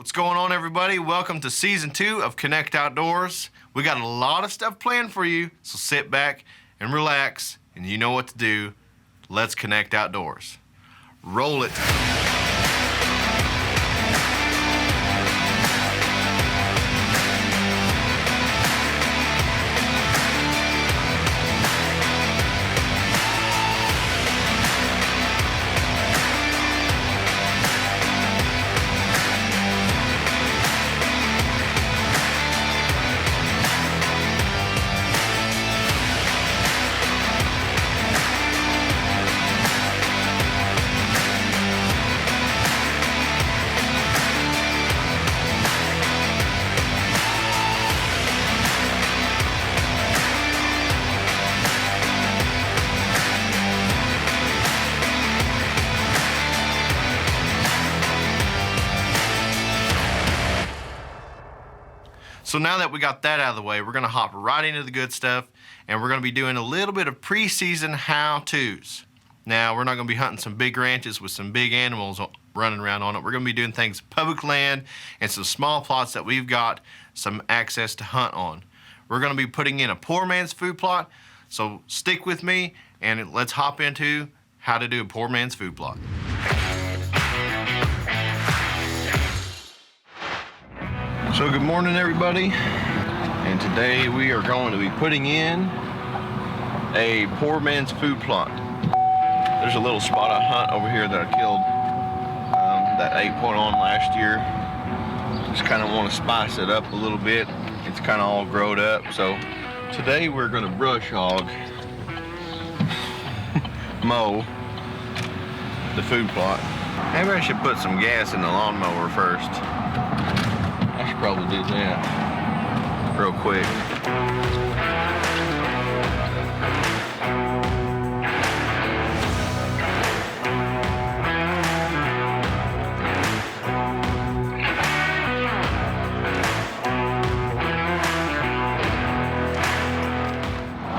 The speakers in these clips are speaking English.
What's going on, everybody? Welcome to season 2 of Connect Outdoors. We got a lot of stuff planned for you, so sit back and relax, and you know what to do. Let's connect outdoors. Roll it. So now that we got that out of the way, we're gonna hop right into the good stuff, and we're gonna be doing a little bit of preseason how-tos. Now, we're not gonna be hunting some big ranches with some big animals running around on it. We're gonna be doing things public land and some small plots that we've got some access to hunt on. We're gonna be putting in a poor man's food plot, so stick with me and let's hop into how to do a poor man's food plot. So good morning, everybody, and today we are going to be putting in a poor man's food plot. There's a little spot I hunt over here that I killed that 8-point on last year. Just kind of want to spice it up a little bit. It's kind of all growed up, so today we're going to brush hog mow the food plot. Maybe I should put some gas in the lawnmower first. I should probably do that real quick.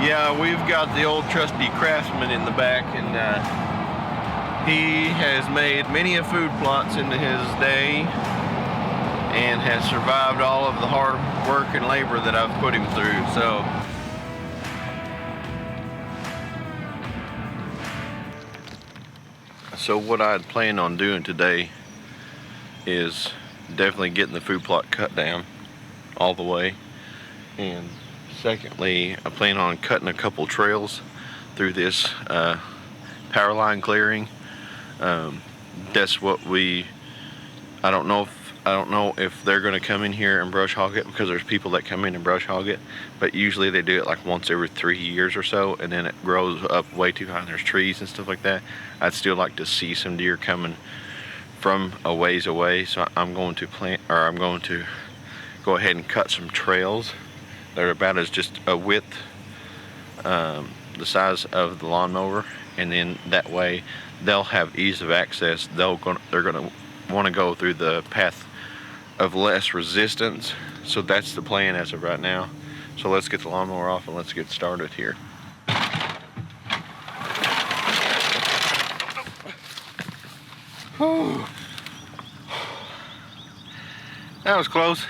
Yeah, we've got the old trusty craftsman in the back, and he has made many a food plots into his day and has survived all of the hard work and labor that I've put him through. So what I had planned on doing today is definitely getting the food plot cut down all the way, and secondly, I plan on cutting a couple trails through this power line clearing. That's what I don't know if they're going to come in here and brush hog it, because there's people that come in and brush hog it, but usually they do it like once every 3 years or so, and then it grows up way too high and there's trees and stuff like that. I'd still like to see some deer coming from a ways away, so I'm going to go ahead and cut some trails that are about as just a width, the size of the lawnmower, and then that way they'll have ease of access. They're going to want to go through the path of less resistance. So that's the plan as of right now. So let's get the lawnmower off and let's get started here. Whew. That was close.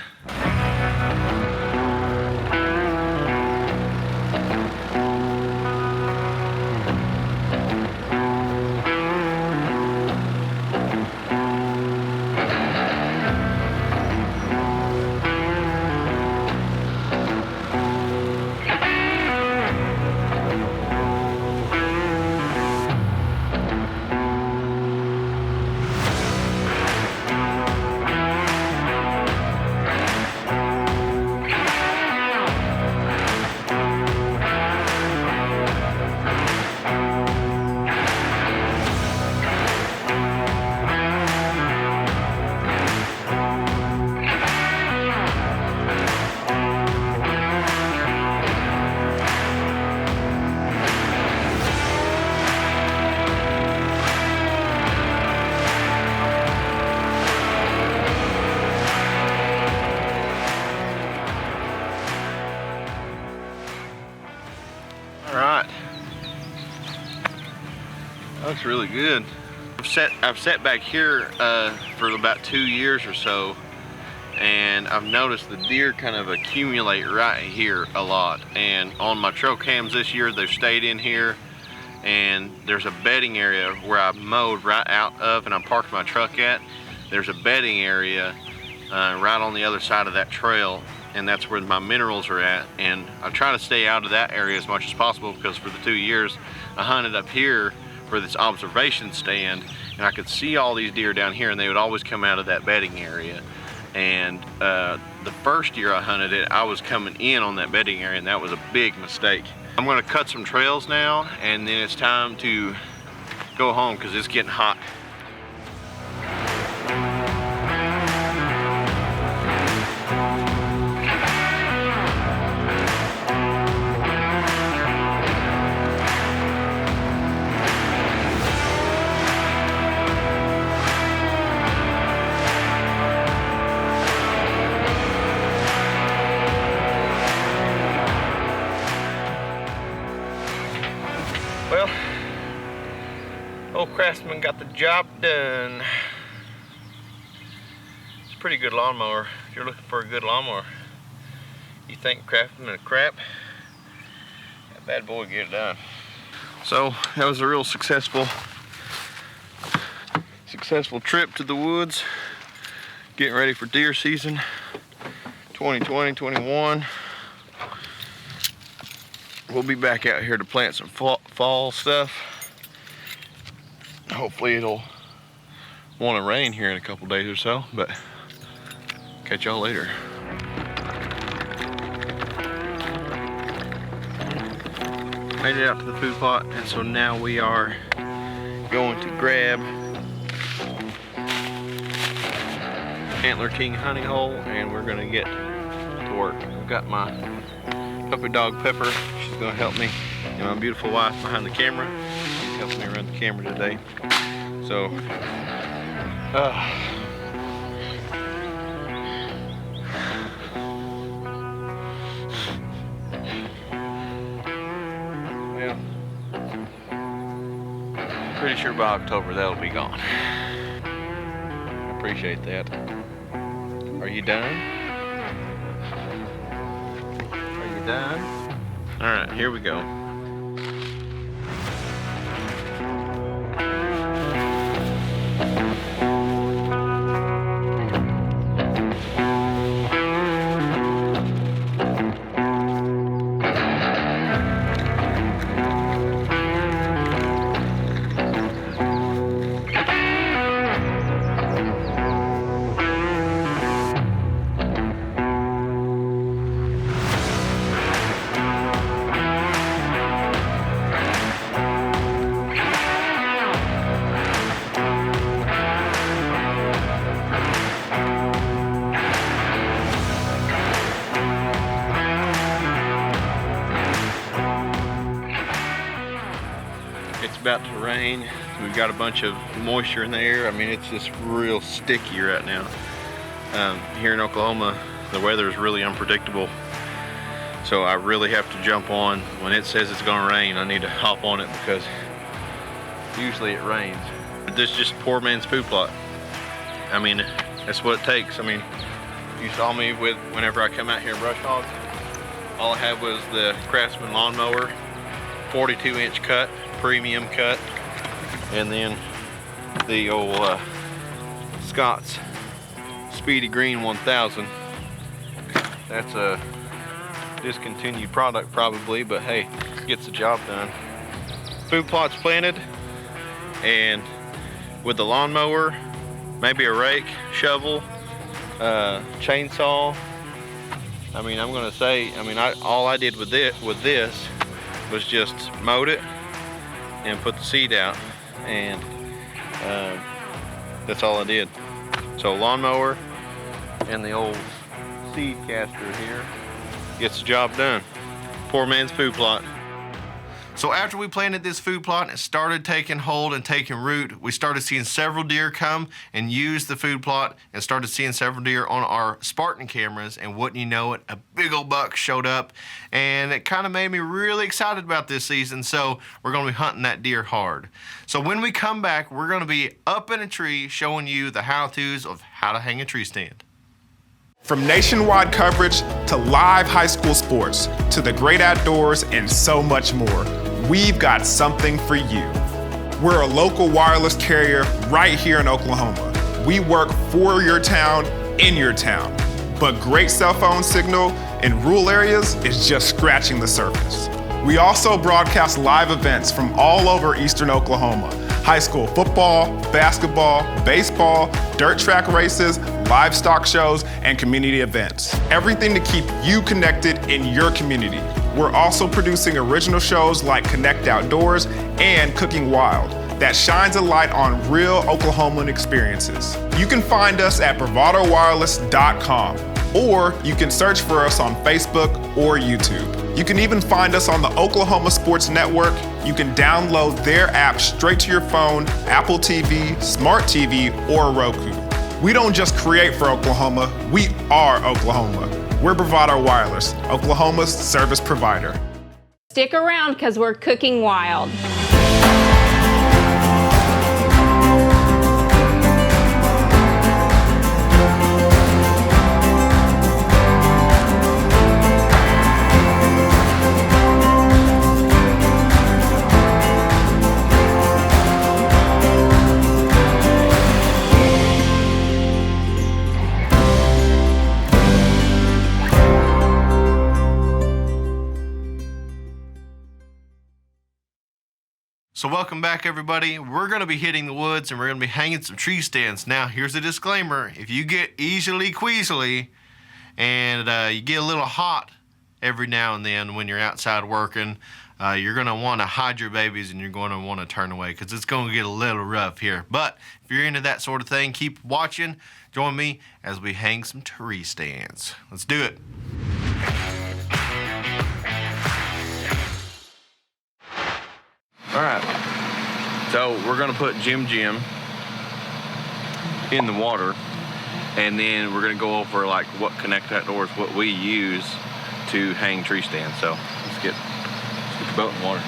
Looks really good. I've sat back here for about 2 years or so, and I've noticed the deer kind of accumulate right here a lot. And on my trail cams this year, they've stayed in here, and there's a bedding area where I mowed right out of and I parked my truck at. There's a bedding area right on the other side of that trail, and that's where my minerals are at. And I try to stay out of that area as much as possible, because for the 2 years I hunted up here for this observation stand, and I could see all these deer down here, and they would always come out of that bedding area. And the first year I hunted it, I was coming in on that bedding area, and that was a big mistake. I'm gonna cut some trails now, and then it's time to go home because it's getting hot. Well, old Craftsman got the job done. It's a pretty good lawnmower. If you're looking for a good lawnmower, you think Craftsman is crap, that bad boy get it done. So that was a real successful trip to the woods, getting ready for deer season 2020-21. We'll be back out here to plant some fall stuff. Hopefully it'll want to rain here in a couple days or so, but catch y'all later. Made it out to the food plot, and so now we are going to grab Antler King hunting hole, and we're gonna get to work. I've got my puppy dog Pepper. She's gonna help me, and my beautiful wife behind the camera. She's helping me run the camera today. So, well, pretty sure by October that'll be gone. I appreciate that. Are you done? Done. All right, here we go. About to rain. We've got a bunch of moisture in the air. I mean, it's just real sticky right now. Here in Oklahoma, the weather is really unpredictable, so I really have to jump on when it says it's gonna rain. I need to hop on it because usually it rains. This is just poor man's food plot. I mean, that's what it takes. I mean, you saw me with whenever I come out here and brush hog, all I had was the Craftsman lawnmower, 42-inch cut, premium cut, and then the old Scott's Speedy Green 1000. That's a discontinued product probably, but hey, gets the job done. Food plot's planted, and with the lawnmower, maybe a rake, shovel, chainsaw. I mean, I'm gonna say, all I did with this was just mowed it and put the seed out, and that's all I did. So lawnmower and the old seed caster here gets the job done. Poor man's food plot. So after we planted this food plot and it started taking hold and taking root, we started seeing several deer come and use the food plot, and started seeing several deer on our Spartan cameras, and wouldn't you know it, a big old buck showed up, and it kind of made me really excited about this season. So we're gonna be hunting that deer hard. So when we come back, we're gonna be up in a tree showing you the how-tos of how to hang a tree stand. From nationwide coverage to live high school sports to the great outdoors and so much more, we've got something for you. We're a local wireless carrier right here in Oklahoma. We work for your town, in your town. But great cell phone signal in rural areas is just scratching the surface. We also broadcast live events from all over eastern Oklahoma. High school football, basketball, baseball, dirt track races, livestock shows, and community events. Everything to keep you connected in your community. We're also producing original shows like Connect Outdoors and Cooking Wild that shines a light on real Oklahoman experiences. You can find us at bravadowireless.com, or you can search for us on Facebook or YouTube. You can even find us on the Oklahoma Sports Network. You can download their app straight to your phone, Apple TV, Smart TV, or Roku. We don't just create for Oklahoma, we are Oklahoma. We're Bravado Wireless, Oklahoma's service provider. Stick around because we're cooking wild. So welcome back, everybody. We're going to be hitting the woods and we're going to be hanging some tree stands. Now, here's a disclaimer. If you get easily queasily and you get a little hot every now and then when you're outside working, you're going to want to hide your babies and you're going to want to turn away because it's going to get a little rough here. But if you're into that sort of thing, keep watching. Join me as we hang some tree stands. Let's do it. All right, so we're gonna put Jim in the water, and then we're gonna go over like what Connect Outdoors, what we use to hang tree stands. So let's get the boat in the water.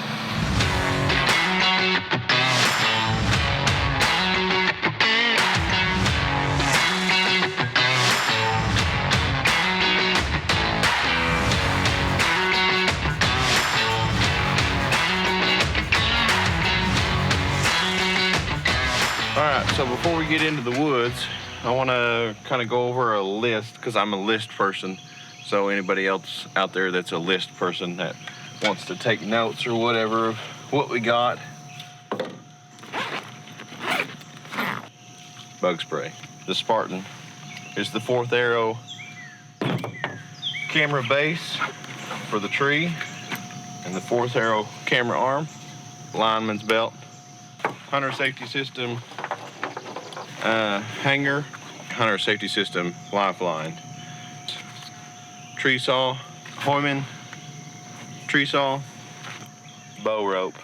Alright, so before we get into the woods, I want to kind of go over a list because I'm a list person. So anybody else out there that's a list person that wants to take notes or whatever of what we got. Bug spray. The Spartan is the 4th arrow camera base for the tree, and the 4th arrow camera arm, lineman's belt, hunter safety system hanger, hunter safety system lifeline, tree saw, Hoyman tree saw, bow rope.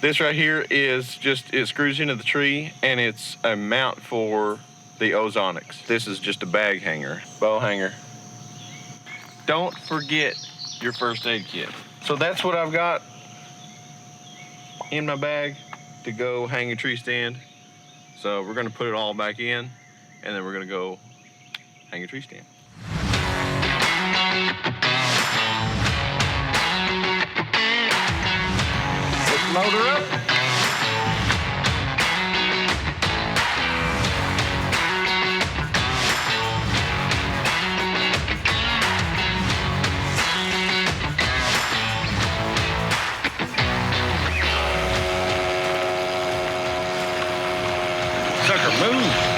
This right here is just, it screws into the tree and it's a mount for the ozonics. This is just a bag hanger, bow hanger. Don't forget your first aid kit. So that's what I've got in my bag to go hang a tree stand. So we're gonna put it all back in and then we're gonna go hang a tree stand. Let's motor up. Sucker, move.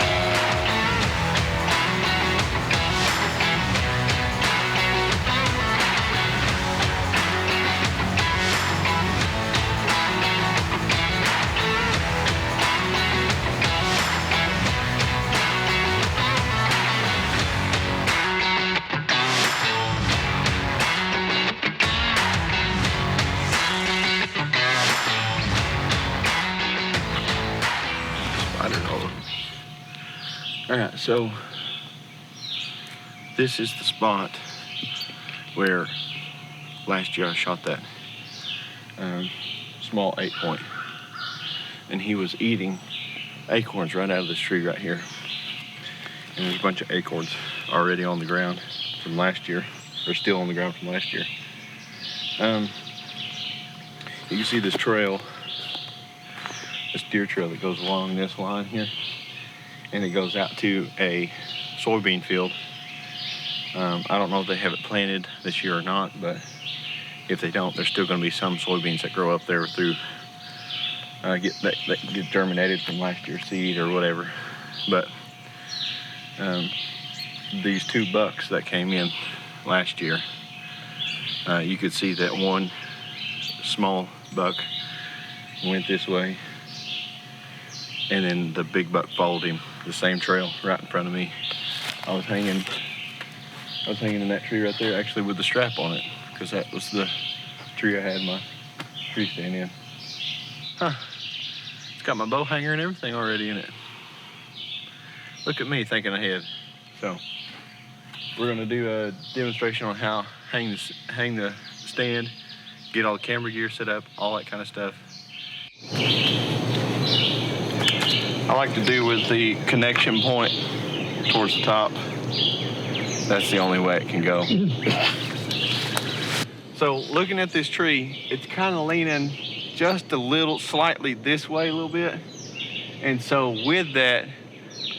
All right, so this is the spot where last year I shot that small 8-point, and he was eating acorns right out of this tree right here. And there's a bunch of acorns already on the ground from last year. They're still on the ground from last year. You can see this trail, this deer trail that goes along this line here, and it goes out to a soybean field. I don't know if they have it planted this year or not, but if they don't, there's still going to be some soybeans that grow up there through that get germinated from last year's seed or whatever. But these 2 bucks that came in last year, you could see that one small buck went this way, and then the big buck followed him the same trail right in front of me. I was hanging in that tree right there, actually with the strap on it, because that was the tree I had my tree stand in. It's got my bow hanger and everything already in it. Look at me thinking ahead. So we're gonna do a demonstration on how hang the stand, get all the camera gear set up, all that kind of stuff. I like to do with the connection point towards the top. That's the only way it can go. So looking at this tree, it's kind of leaning just a little, slightly this way a little bit. And so with that,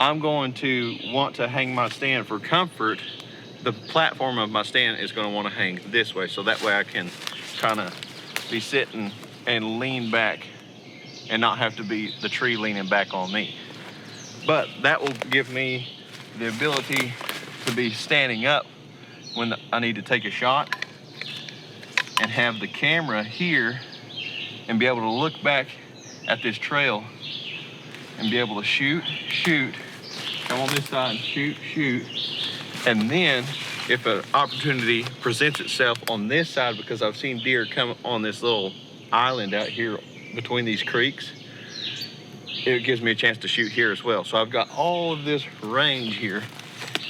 I'm going to want to hang my stand for comfort. The platform of my stand is going to want to hang this way, so that way I can kind of be sitting and lean back and not have to be the tree leaning back on me. But that will give me the ability to be standing up when I need to take a shot and have the camera here and be able to look back at this trail and be able to shoot, come on this side, shoot. And then if an opportunity presents itself on this side, because I've seen deer come on this little island out here between these creeks, it gives me a chance to shoot here as well. So I've got all of this range here.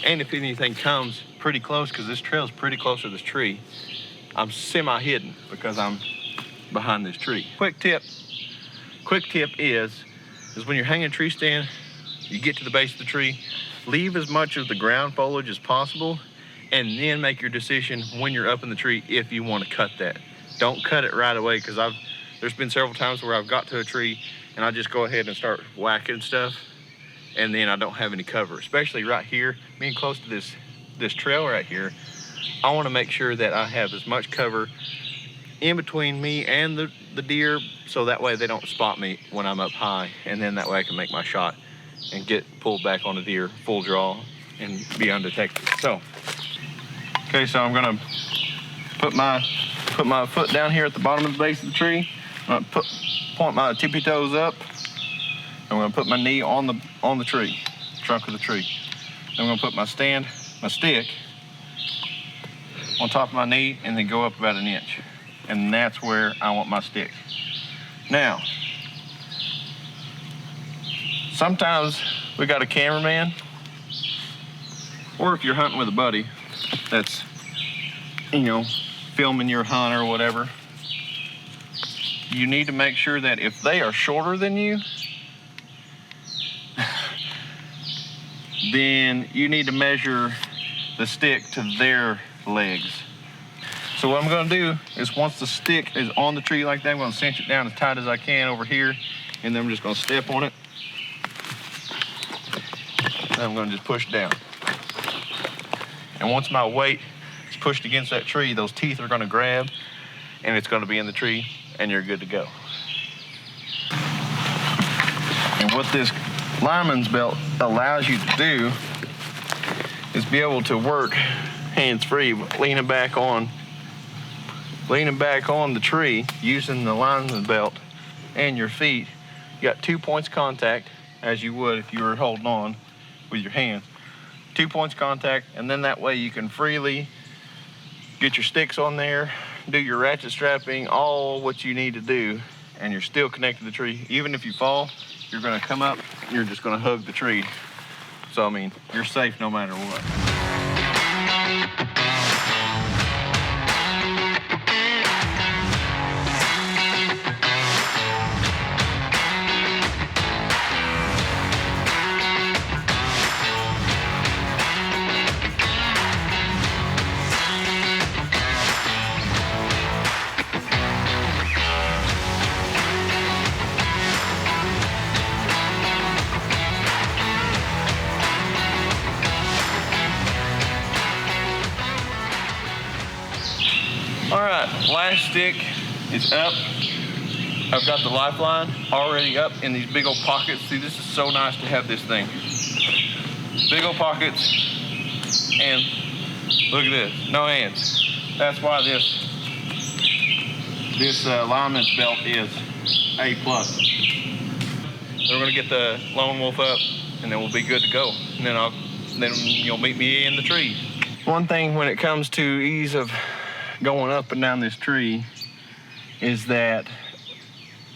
And if anything comes pretty close, because this trail is pretty close to this tree, I'm semi-hidden because I'm behind this tree. Quick tip is when you're hanging a tree stand, you get to the base of the tree, leave as much of the ground foliage as possible, and then make your decision when you're up in the tree if you want to cut that. Don't cut it right away, because there's been several times where I've got to a tree and I just go ahead and start whacking stuff, and then I don't have any cover. Especially right here, being close to this trail right here, I want to make sure that I have as much cover in between me and the deer, so that way they don't spot me when I'm up high, and then that way I can make my shot and get pulled back on the deer full draw and be undetected. So, okay, so I'm gonna put my foot down here at the bottom of the base of the tree. I'm gonna point my tippy toes up. I'm gonna put my knee on the tree, trunk of the tree. Then I'm gonna put my stick on top of my knee, and then go up about 1 inch. And that's where I want my stick. Now, sometimes we got a cameraman, or if you're hunting with a buddy that's, filming your hunt or whatever, you need to make sure that if they are shorter than you, then you need to measure the stick to their legs. So what I'm gonna do is, once the stick is on the tree like that, I'm gonna cinch it down as tight as I can over here, and then I'm just gonna step on it. And I'm gonna just push down. And once my weight is pushed against that tree, those teeth are gonna grab, and it's gonna be in the tree, and you're good to go. And what this lineman's belt allows you to do is be able to work hands-free, leaning back on the tree using the lineman's belt and your feet. You got 2 points of contact, as you would if you were holding on with your hands. 2 points of contact, and then that way you can freely get your sticks on there, do your ratchet strapping, all what you need to do, and you're still connected to the tree. Even if you fall, you're gonna come up, you're just gonna hug the tree. So, you're safe no matter what. my stick is up. I've got the lifeline already up in these big old pockets. See, this is so nice to have this thing. Big old pockets, and look at this, no hands. That's why this lineman's belt is A+. So we're gonna get the lone wolf up, and then we'll be good to go. And then you'll meet me in the tree. One thing when it comes to ease of going up and down this tree is that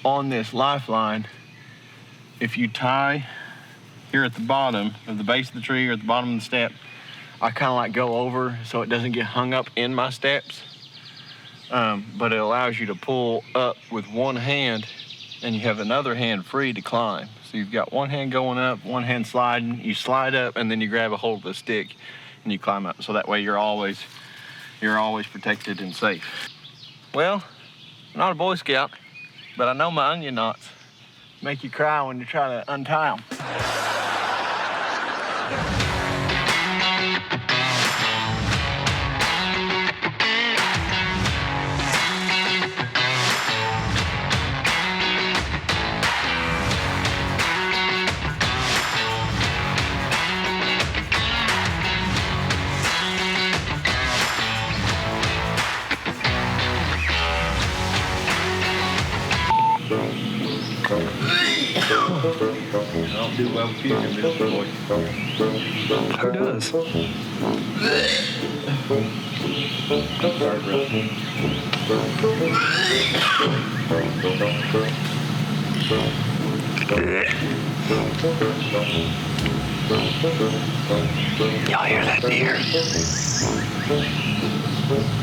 on this lifeline, if you tie here at the bottom of the base of the tree or at the bottom of the step, I kind of like go over so it doesn't get hung up in my steps. But it allows you to pull up with one hand and you have another hand free to climb. So you've got one hand going up, one hand sliding, you slide up and then you grab a hold of the stick and you climb up. So that way you're always protected and safe. Well, I'm not a Boy Scout, but I know my onion knots make you cry when you try to untie them. I don't do well puking, this boy. Who does? Y'all hear that deer?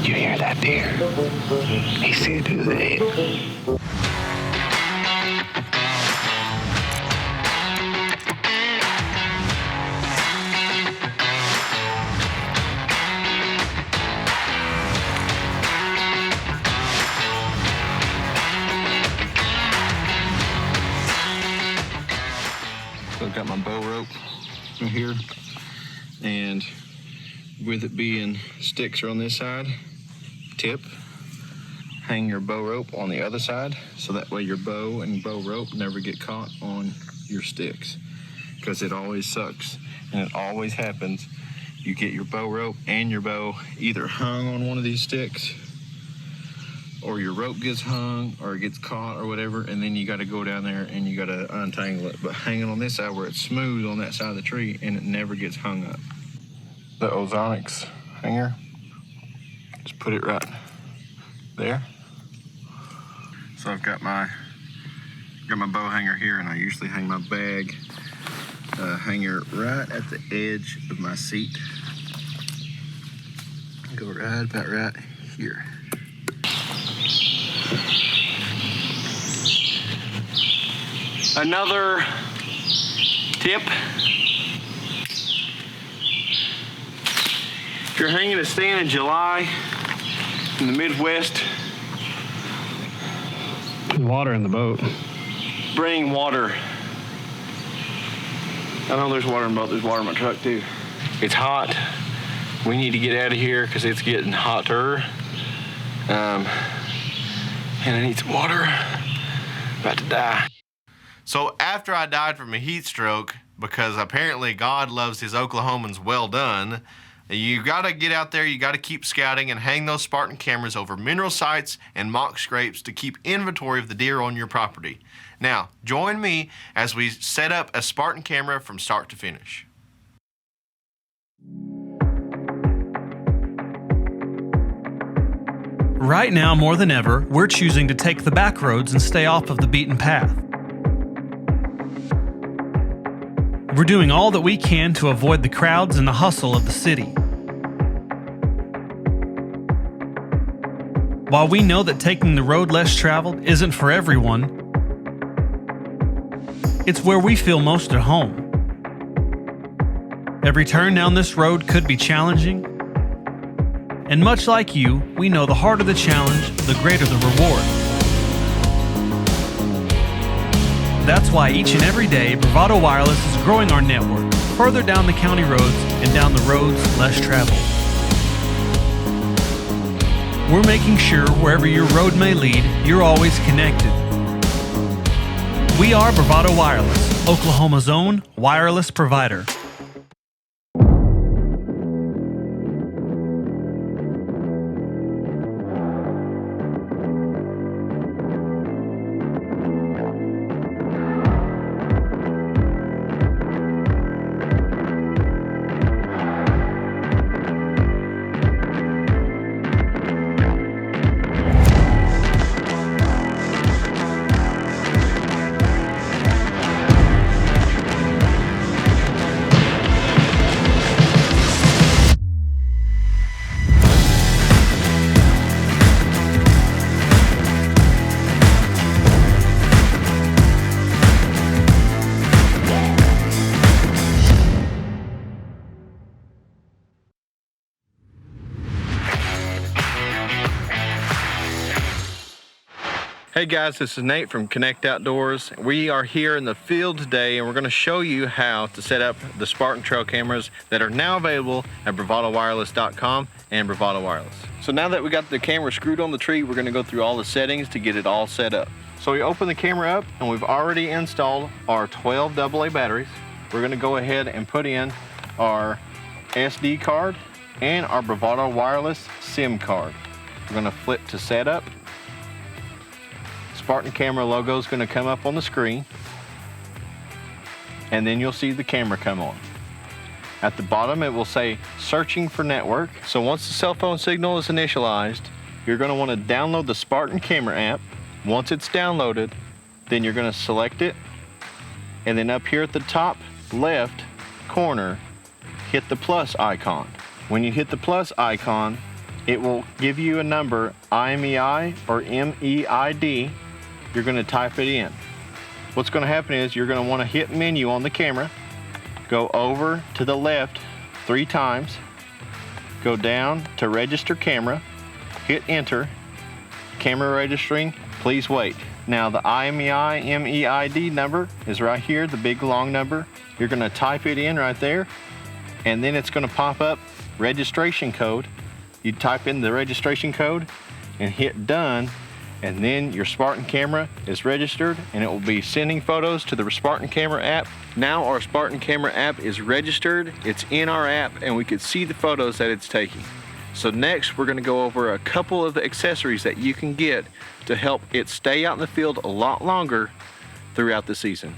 You hear that deer? He see it through the head. So I've got my bow rope right here, and with it being sticks are on this side, tip, hang your bow rope on the other side, so that way your bow and bow rope never get caught on your sticks, because it always sucks, and it always happens. You get your bow rope and your bow either hung on one of these sticks, or your rope gets hung or it gets caught or whatever, and then you got to go down there and you got to untangle it. But hanging on this side where it's smooth on that side of the tree and it never gets hung up. The ozonics hanger, just put it right there. So I've got my bow hanger here, and I usually hang my bag hanger right at the edge of my seat. Go right about right here. Another tip, if you're hanging a stand in July in the Midwest, Water in the boat. bring water. I know there's water in the boat, there's water in my truck too. It's hot. We need to get out of here because it's getting hotter. And I need some water. About to die. So after I died from a heat stroke, because apparently God loves his Oklahomans well done, you gotta get out there, you gotta keep scouting and hang those Spartan cameras over mineral sites and mock scrapes to keep inventory of the deer on your property. Now, join me as we set up a Spartan camera from start to finish. Right now, more than ever, we're choosing to take the back roads and stay off of the beaten path. We're doing all that we can to avoid the crowds and the hustle of the city. While we know that taking the road less traveled isn't for everyone, it's where we feel most at home. Every turn down this road could be challenging, and much like you, we know the harder the challenge, the greater the reward. That's why each and every day, Bravado Wireless is growing our network further down the county roads and down the roads less traveled. We're making sure wherever your road may lead, you're always connected. We are Bravado Wireless, Oklahoma's own wireless provider. Hey guys, this is Nate from Connect Outdoors. We are here in the field today and we're going to show you how to set up the Spartan trail cameras that are now available at bravadowireless.com and Bravado Wireless. So now that we got the camera screwed on the tree, we're going to go through all the settings to get it all set up. So we open the camera up and we've already installed our 12 AA batteries. We're going to go ahead and put in our SD card and our Bravado Wireless SIM card. We're going to flip to setup. Spartan camera logo is going to come up on the screen, and then you'll see the camera come on. At the bottom it will say searching for network. So once the cell phone signal is initialized, you're going to want to download the Spartan camera app. Once it's downloaded, then you're going to select it, and then up here at the top left corner, hit the plus icon. When you hit the plus icon, it will give you a number, IMEI or MEID. You're going to type it in. What's going to happen is you're going to want to hit menu on the camera, go over to the left 3 times, go down to register camera, hit enter, camera registering, please wait. Now the IMEI MEID number is right here, the big long number. You're going to type it in right there, and then it's going to pop up registration code. You type in the registration code and hit done, and then your Spartan camera is registered and it will be sending photos to the Spartan camera app. Now our Spartan camera app is registered, it's in our app, and we can see the photos that it's taking. So next we're going to go over a couple of the accessories that you can get to help it stay out in the field a lot longer throughout the season.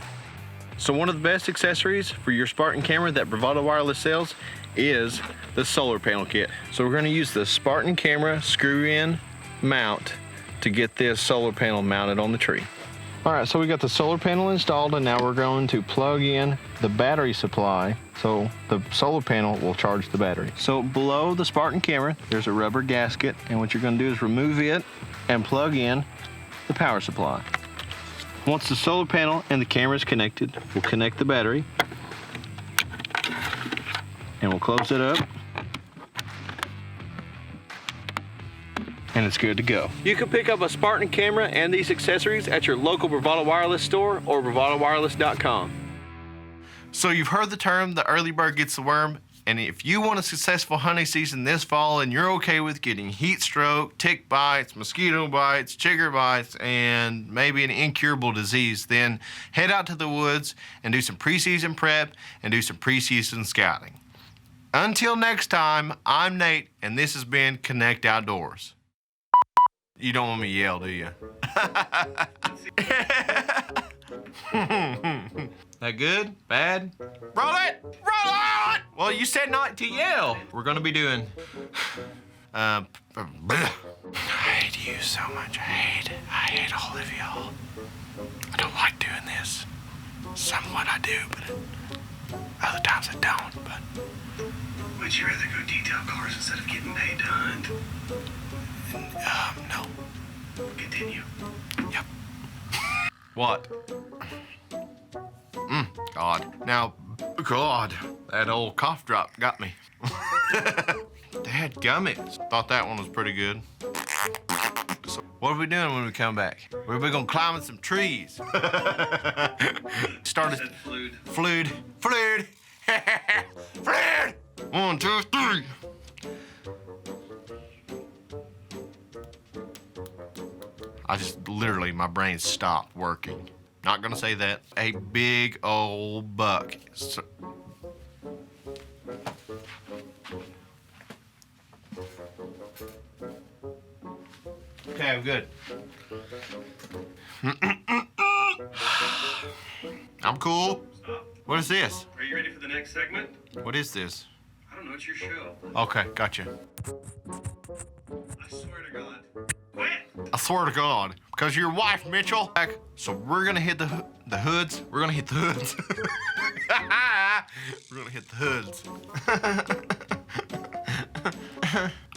So one of the best accessories for your Spartan camera that Bravado Wireless sells is the solar panel kit. So we're going to use the Spartan camera screw-in mount to get this solar panel mounted on the tree. All right, so we got the solar panel installed, and now we're going to plug in the battery supply so the solar panel will charge the battery. So below the Spartan camera, there's a rubber gasket, and what you're going to do is remove it and plug in the power supply. Once the solar panel and the camera is connected, we'll connect the battery, and we'll close it up, and it's good to go. You can pick up a Spartan camera and these accessories at your local Bravado Wireless store or bravadowireless.com. So you've heard the term, the early bird gets the worm, and if you want a successful hunting season this fall and you're okay with getting heat stroke, tick bites, mosquito bites, chigger bites, and maybe an incurable disease, then head out to the woods and do some preseason prep and do some preseason scouting. Until next time, I'm Nate, and this has been Connect Outdoors. You don't want me to yell, do you? That good? Bad? Roll it! Roll it! Well, you said not to yell. We're gonna be doing... I hate you so much. I hate all of y'all. I don't like doing this. Somewhat I do, but other times I don't, but... Would you rather go detail cars instead of getting paid to hunt? No. Continue. Yep. What? God. Now, God, that old cough drop got me. Dadgummit. Thought that one was pretty good. So what are we doing when we come back? We're gonna climb in some trees. Started. Fluid. Fluid. 1, 2, 3. I just literally, my brain stopped working. Not gonna say that. A big old buck. Okay, I'm good. I'm cool. Stop. What is this? Are you ready for the next segment? What is this? I don't know, it's your show. Okay, gotcha. I swear to God. Quit! I swear to God, because your wife, Mitchell. So we're gonna hit the hoods. We're gonna hit the hoods. We're gonna hit the hoods.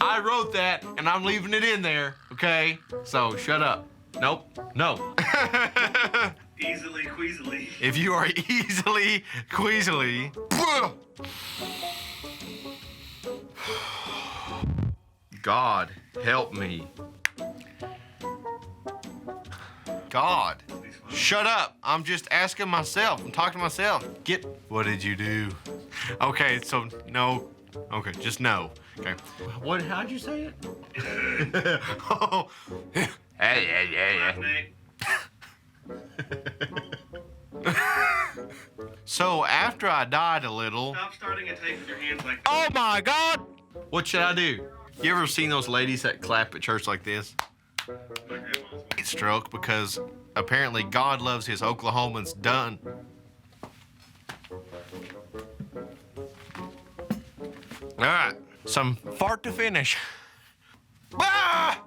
I wrote that, and I'm leaving it in there. Okay. So shut up. Nope. No. Easily, queasily. If you are easily queasily. God help me. God. Shut up. I'm just asking myself. I'm talking to myself. What did you do? Okay, so no. Okay, just no. Okay. How'd you say it? Oh. Laugh, Nate. So after I died a little. Stop starting a tape with your hands like Oh my God! What should I do? You ever seen those ladies that clap at church like this? my grandma's one. Stroke because apparently God loves his Oklahomans done. All right, some fart to finish. Ah!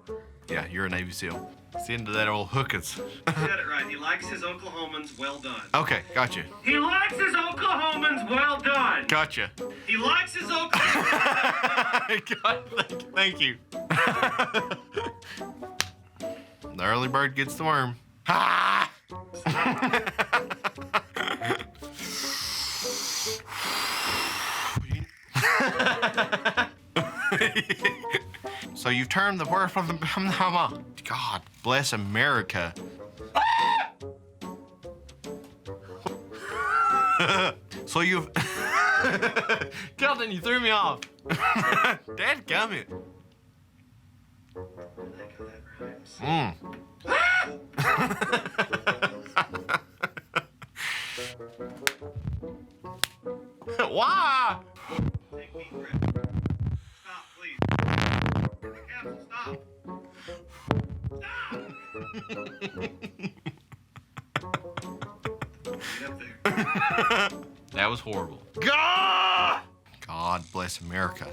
Yeah, you're a Navy SEAL. It's the end of that old hookers. You said it right. He likes his Oklahomans well done. Okay, gotcha. He likes his Oklahomans well done. Gotcha. He likes his Oklahomans. God, thank you. The early bird gets the worm. Ha! So you've turned the word from the God bless America. So you've Kelton, you threw me off. Dadgummit. Why? Take deep breath. Stop, please. The capsule, stop. Stop! Get up there. That was horrible. God bless America.